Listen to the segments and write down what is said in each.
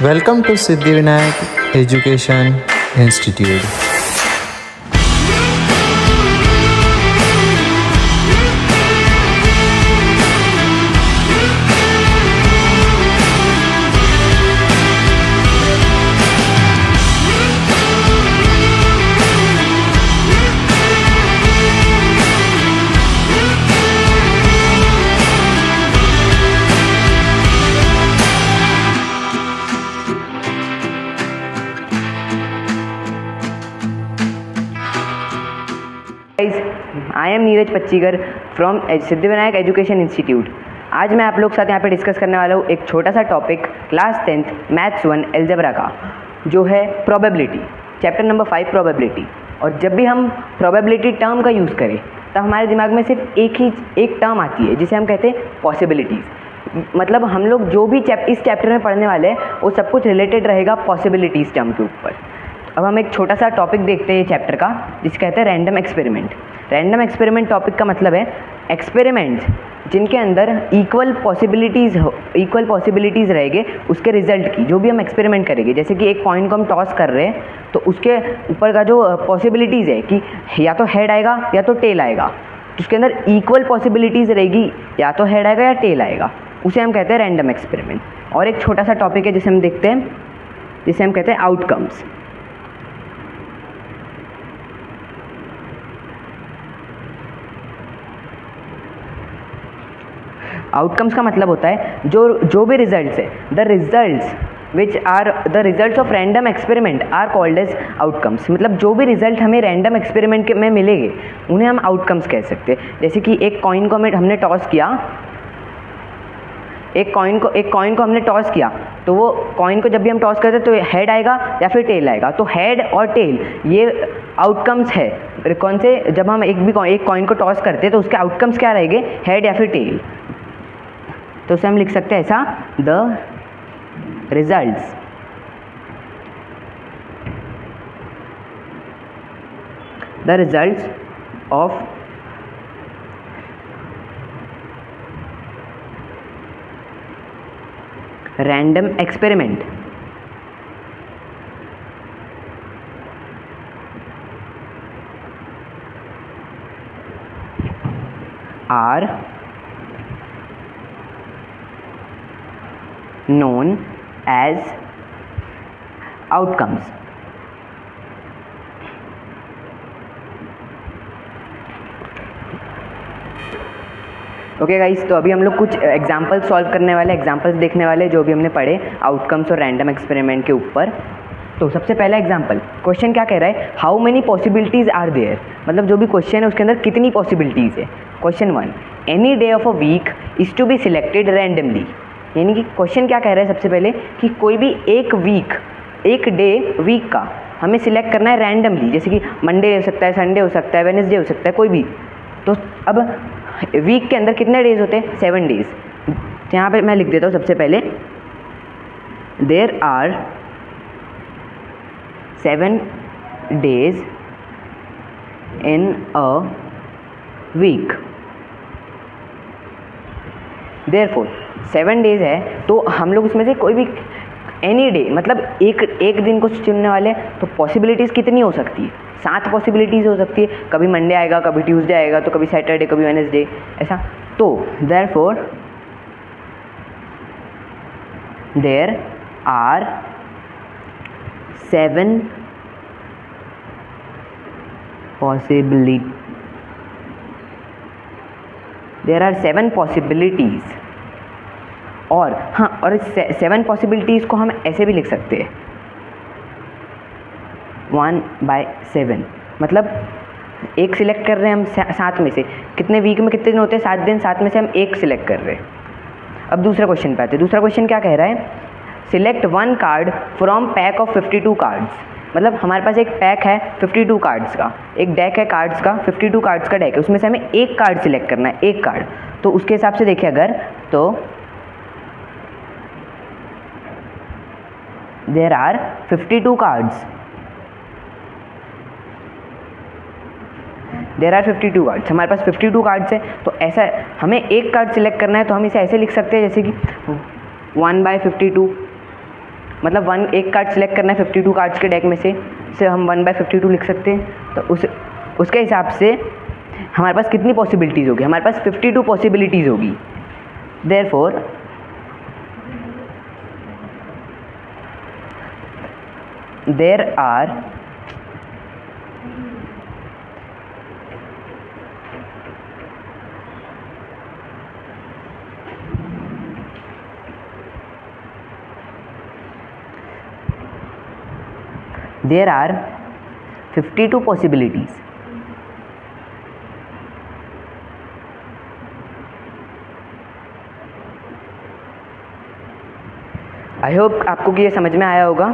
Welcome to Siddhivinayak Education Institute. I am Neeraj Pachchigar from Siddhivinayak Education Institute. आज मैं आप लोग के साथ यहाँ पे डिस्कस करने वाला हूँ एक छोटा सा topic class 10th maths 1 algebra का, जो है प्रोबेबिलिटी, चैप्टर नंबर 5 प्रोबेबिलिटी। और जब भी हम प्रोबेबिलिटी टर्म का यूज़ करें तब हमारे दिमाग में सिर्फ एक टर्म आती है जिसे हम कहते हैं पॉसिबिलिटीज़। मतलब हम लोग जो भी इस चैप्टर में पढ़ने वाले हैं वो सब कुछ रिलेटेड रहेगा पॉसिबिलिटीज़ टर्म के ऊपर। अब हम एक छोटा सा टॉपिक देखते हैं चैप्टर का, जिसे कहते हैं random experiment. Random experiment topic का मतलब है एक्सपेरिमेंट्स जिनके अंदर इक्वल पॉसिबिलिटीज़ रहेंगे उसके रिजल्ट की। जो भी हम एक्सपेरिमेंट करेंगे, जैसे कि एक कॉइन को हम टॉस कर रहे हैं तो उसके ऊपर का जो पॉसिबिलिटीज़ है कि या तो हेड आएगा या तो टेल आएगा, तो उसके अंदर इक्वल पॉसिबिलिटीज़ रहेगी, या तो हेड आएगा या टेल आएगा, उसे हम कहते हैं रैंडम एक्सपेरिमेंट। और एक छोटा सा टॉपिक है जिसे हम देखते हैं, जिसे हम कहते हैं आउटकम्स। आउटकम्स का मतलब होता है जो भी रिजल्ट्स है, the results of random experiment are called as outcomes. मतलब जो भी रिजल्ट हमें रैंडम एक्सपेरिमेंट में मिलेंगे उन्हें हम आउटकम्स कह सकते हैं। जैसे कि एक कॉइन को हमने टॉस किया, एक कॉइन को हमने टॉस किया, तो वो कॉइन को जब भी हम टॉस करते हैं तो हेड आएगा या फिर टेल आएगा। तो हेड और टेल ये आउटकम्स है। कौन से? जब हम एक कॉइन को टॉस करते हैं तो उसके आउटकम्स क्या रहेंगे, हेड या फिर टेल। तो उसे हम लिख सकते हैं ऐसा, the results of random experiment are known as outcomes। Okay guys, तो अभी हम लोग कुछ एग्जांपल्स सॉल्व करने वाले, एग्जांपल्स देखने वाले जो भी हमने पढ़े आउटकम्स और रैंडम एक्सपेरिमेंट के ऊपर। तो सबसे पहला एग्जांपल, क्वेश्चन क्या कह रहा है, how many possibilities are there. मतलब जो भी क्वेश्चन है उसके अंदर कितनी पॉसिबिलिटीज़ है। Question 1, any day of a week is to be selected randomly. यानी कि क्वेश्चन क्या कह रहा है सबसे पहले कि कोई भी एक डे वीक का हमें सिलेक्ट करना है रैंडमली। जैसे कि मंडे हो सकता है, संडे हो सकता है, वेडनेसडे हो सकता है, कोई भी। तो अब वीक के अंदर कितने डेज होते हैं, 7 डेज। तो यहाँ पे मैं लिख देता हूँ सबसे पहले, there are 7 days in a week. Therefore 7 days है तो हम लोग उसमें से कोई भी एनी डे, मतलब एक दिन को चुनने वाले, तो पॉसिबिलिटीज़ कितनी हो सकती है, 7 पॉसिबिलिटीज़ हो सकती है। कभी मंडे आएगा, कभी ट्यूसडे आएगा, तो कभी सैटरडे, कभी वेडनेसडे, ऐसा। तो देयरफॉर देयर आर 7 पॉसिबिलिटीज़। और हाँ, और 7 पॉसिबिलिटीज़ को हम ऐसे भी लिख सकते हैं, 1/7। मतलब एक सिलेक्ट कर रहे हैं हम 7 में से। कितने वीक में कितने दिन होते हैं, 7 दिन, 7 में से हम एक सिलेक्ट कर रहे हैं। अब दूसरा क्वेश्चन पे आते हैं। दूसरा क्वेश्चन क्या कह रहा है, select 1 card from pack of 52 cards. मतलब हमारे पास एक पैक है 52 कार्ड्स का, एक डेक है कार्ड्स का, 52 कार्ड्स का डेक है, उसमें से हमें एक कार्ड सिलेक्ट करना है, एक कार्ड। तो उसके हिसाब से देखिए अगर, तो there are 52 cards. There are 52 cards, हमारे पास 52 कार्ड्स है। तो ऐसा हमें एक कार्ड सिलेक्ट करना है, तो हम इसे ऐसे लिख सकते हैं जैसे कि 1/52 मतलब एक कार्ड सेलेक्ट करना है 52 कार्ड्स के डेक में से हम 1/52 लिख सकते हैं। तो उसके हिसाब से हमारे पास कितनी पॉसिबिलिटीज़ होगी, हमारे पास 52 पॉसिबिलिटीज़ होगी। Therefore there are there are 52 possibilities. I hope आपको कि ये समझ में आया होगा।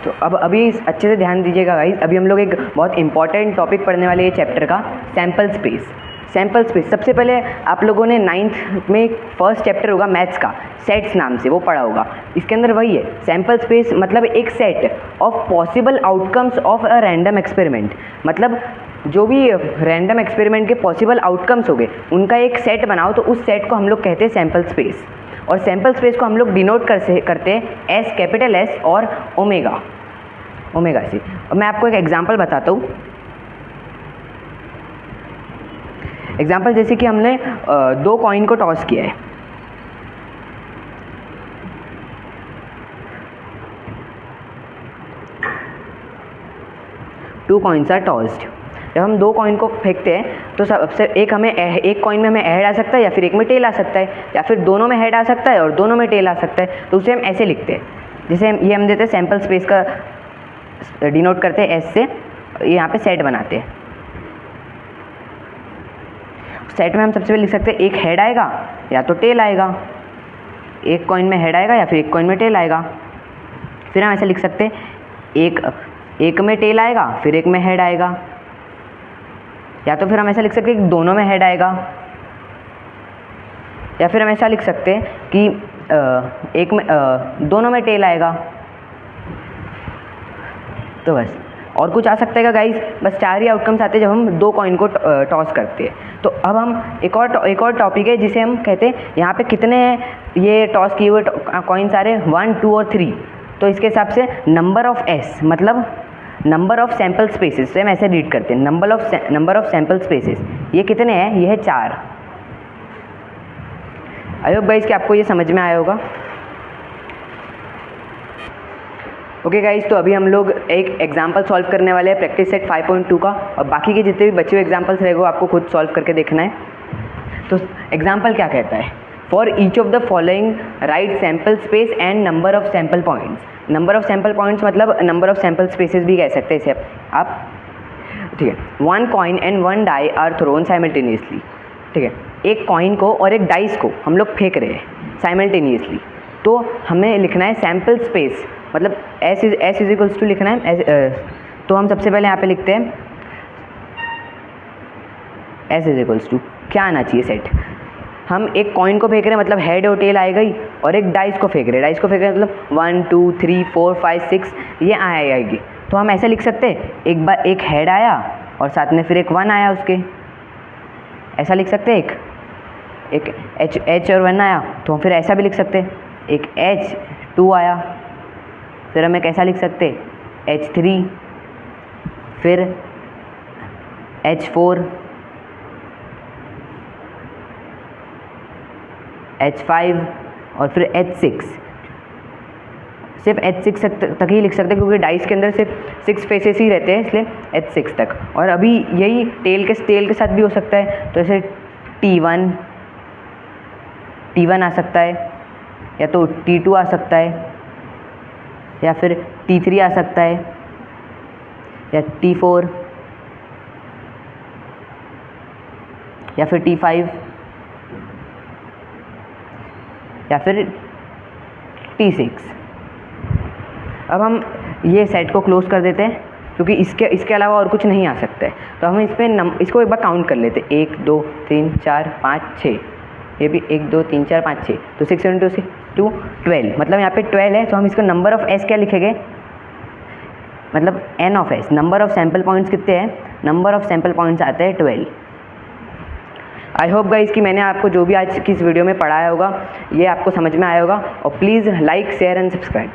तो अब अभी अच्छे से ध्यान दीजिएगा गाइस, अभी हम लोग एक बहुत इंपॉर्टेंट टॉपिक पढ़ने वाले हैं चैप्टर का, सैम्पल स्पेस। सैम्पल स्पेस सबसे पहले आप लोगों ने 9th में फर्स्ट चैप्टर होगा मैथ्स का, सेट्स नाम से वो पढ़ा होगा। इसके अंदर वही है, सैम्पल स्पेस मतलब एक set of possible outcomes of a random experiment. मतलब जो भी रैंडम एक्सपेरिमेंट के पॉसिबल आउटकम्स हो गए उनका एक सेट बनाओ, तो उस सेट को हम लोग कहते हैं सैम्पल स्पेस। और सैम्पल स्पेस को हम लोग डिनोट करते हैं एस, कैपिटल एस और ओमेगा से। और मैं आपको एक एग्जांपल बताता हूँ। एग्जांपल जैसे कि हमने 2 कॉइन को टॉस किया है, टू कॉइन्स आर टॉस्ड। जब हम 2 कॉइन को फेंकते हैं तो सबसे एक कॉइन में हमें हेड आ सकता है या फिर एक में टेल आ सकता है, या फिर दोनों में हेड आ सकता है और दोनों में टेल आ सकता है। तो उसे हम ऐसे लिखते हैं, जैसे ये हम देते हैं सैम्पल स्पेस का डिनोट करते हैं एस से, ये यहाँ पे सेट बनाते हैं। सेट में हम सबसे पहले लिख सकते हैं एक हेड आएगा या तो टेल आएगा, एक कॉइन में हेड आएगा या फिर एक कॉइन में टेल आएगा। फिर हम ऐसे लिख सकते हैं एक में टेल आएगा फिर एक में हेड आएगा, या तो फिर हम ऐसा लिख सकते हैं कि दोनों में हेड आएगा, या फिर हम ऐसा लिख सकते हैं कि दोनों में टेल आएगा। तो बस और कुछ आ सकता है क्या गाइस? बस 4 ही आउटकम्स आते हैं जब हम 2 कॉइन को टॉस करते हैं। तो अब हम एक और टॉपिक है जिसे हम कहते हैं यहाँ पे कितने ये टॉस किए हुए कॉइन्स आ रहे हैं, 1, 2 और 3। तो इसके हिसाब से नंबर ऑफ एस मतलब नंबर ऑफ सैम्पल स्पेसेस से हम ऐसे रीड करते हैं, नंबर ऑफ सैम्पल स्पेसेस ये कितने हैं? ये है 4। आई होप गाइस कि आपको ये समझ में आया होगा। ओके गाइस, तो अभी हम लोग एक एग्जांपल सॉल्व करने वाले हैं प्रैक्टिस सेट 5.2 का, और बाकी के जितने भी बचे हुए एग्जांपल्स रहेंगे वो आपको खुद सॉल्व करके देखना है। तो एग्जांपल क्या कहता है? For each of the following write sample space and number of sample points. Number of sample points मतलब नंबर ऑफ सैम्पल स्पेसेस भी कह सकते हैं इसे आप, ठीक है। 1 coin and 1 die are thrown simultaneously, ठीक है। एक कॉइन को और एक डाइस को हम लोग फेंक रहे हैं साइमल्टेनियसली। तो हमें लिखना है सैम्पल स्पेस, मतलब एस इज इक्वल्स टू लिखना है। तो हम सबसे पहले यहाँ पे लिखते हैं एस इज इक्वल्स टू क्या आना चाहिए सेट। हम एक कॉइन को फेंक रहे हैं मतलब हेड और टेल आएगा ही, और एक डाइस को फेंक रहे हैं, डाइस को फेंक रहे हैं मतलब 1 2 3 4 5 6 ये आएगी। तो हम ऐसे लिख सकते हैं एक बार एक हेड आया और साथ में फिर एक 1 आया उसके, ऐसा लिख सकते हैं। एक एच और 1 आया तो हम फिर ऐसा भी लिख सकते हैं, एक एच 2 आया, फिर हम एक ऐसा लिख सकते H3, फिर H4, H5 और फिर H6। सिर्फ H6 तक ही लिख सकते हैं क्योंकि डाइस के अंदर सिर्फ 6 फेसेस ही रहते हैं, इसलिए H6 तक। और अभी यही टेल के साथ भी हो सकता है, तो ऐसे T1 आ सकता है, या तो T2 आ सकता है, या फिर T3 आ सकता है, या T4, या फिर T5, या फिर T6। अब हम ये सेट को क्लोज कर देते हैं क्योंकि इसके अलावा और कुछ नहीं आ सकता है। तो हम इसको एक बार काउंट कर लेते हैं, 1 2 3 4 5 6, ये भी 1 2 3 4 5 6, तो 6 × 2 12, मतलब यहाँ पे 12 है। तो हम इसको नंबर ऑफ एस क्या लिखेंगे, मतलब n of S. Number of sample points कितने हैं? नंबर ऑफ सैम्पल पॉइंट्स आते हैं 12। आई होप गाइस कि मैंने आपको जो भी आज की इस वीडियो में पढ़ाया होगा ये आपको समझ में आया होगा, और please like share and subscribe.